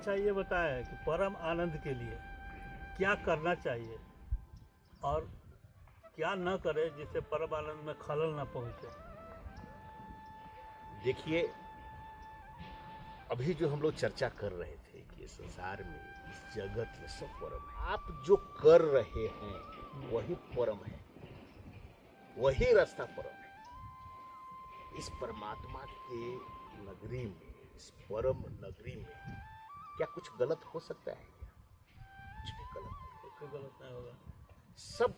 अच्छा ये बताएं कि परम आनंद के लिए क्या करना चाहिए और क्या न करे जिससे परम आनंद में खलल न पहुंचे। देखिए, अभी जो हम लोग चर्चा कर रहे थे कि संसार में, इस जगत में सब परम है। आप जो कर रहे हैं वही परम है, वही रास्ता परम है। इस परमात्मा के नगरी में, इस परम नगरी में क्या कुछ गलत हो सकता है? कुछ भी गलत नहीं, कोई गलत नहीं होगा। सब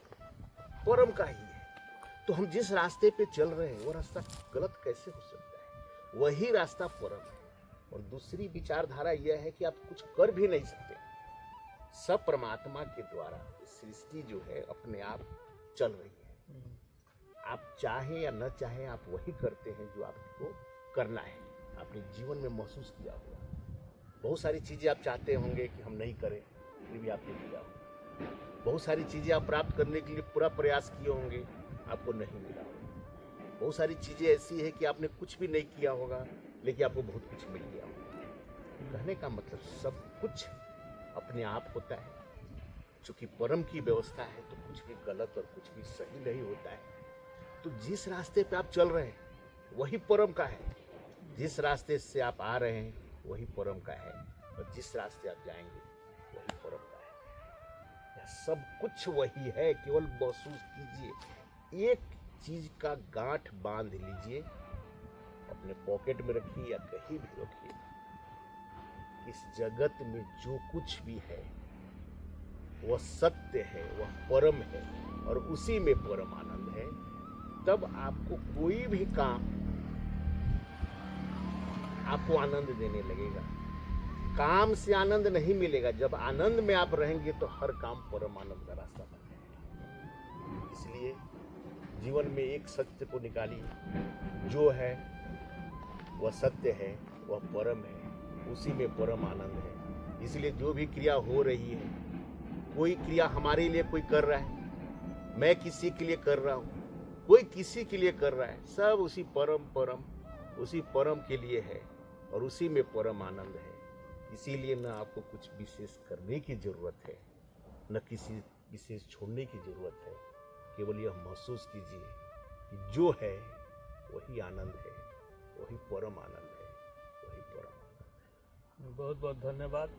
परम का ही है। तो हम जिस रास्ते पे चल रहे हैं वो रास्ता गलत कैसे हो सकता है? वही रास्ता परम है। और दूसरी विचारधारा यह है कि आप कुछ कर भी नहीं सकते, सब परमात्मा के द्वारा सृष्टि जो है अपने आप चल रही है। आप चाहें या न चाहें आप वही करते हैं जो आपको करना है। आपने जीवन में महसूस किया होगा, बहुत सारी चीजें आप चाहते होंगे कि हम नहीं करें, फिर भी आपने किया होगा। बहुत सारी चीजें आप प्राप्त करने के लिए पूरा प्रयास किए होंगे, आपको नहीं मिला होगा। बहुत सारी चीजें ऐसी है कि आपने कुछ भी नहीं किया होगा लेकिन आपको बहुत कुछ मिल गया होगा। कहने का मतलब सब कुछ अपने आप होता है। चूंकि परम की व्यवस्था है तो कुछ भी गलत और कुछ भी सही नहीं होता है। तो जिस रास्ते पे आप चल रहे हैं वही परम का है, जिस रास्ते से आप आ रहे हैं वही परम का है, और जिस रास्ते आप जाएंगे वही परम का है। यह सब कुछ वही है, केवल महसूस कीजिए। एक चीज का गांठ बांध लीजिए, अपने पॉकेट में रखिए या कहीं भी रखिए, इस जगत में जो कुछ भी है वह सत्य है, वह परम है, और उसी में परम आनंद है। तब आपको कोई भी काम आपको आनंद देने लगेगा। काम से आनंद नहीं मिलेगा। जब आनंद में आप रहेंगे तो हर काम परम आनंद का रास्ता बन जाएगा। इसलिए जीवन में एक सत्य को निकालिए, जो है वह सत्य है, वह परम है, उसी में परम आनंद है। इसलिए जो भी क्रिया हो रही है, कोई क्रिया हमारे लिए कोई कर रहा है, मैं किसी के लिए कर रहा हूँ, कोई किसी के लिए कर रहा है, सब उसी उसी परम के लिए है, और उसी में परम आनंद है। इसीलिए न आपको कुछ विशेष करने की जरूरत है, न किसी विशेष छोड़ने की जरूरत है। केवल यह महसूस कीजिए कि जो है वही आनंद है, वही परम आनंद है, वही परम आनंद है। बहुत बहुत धन्यवाद।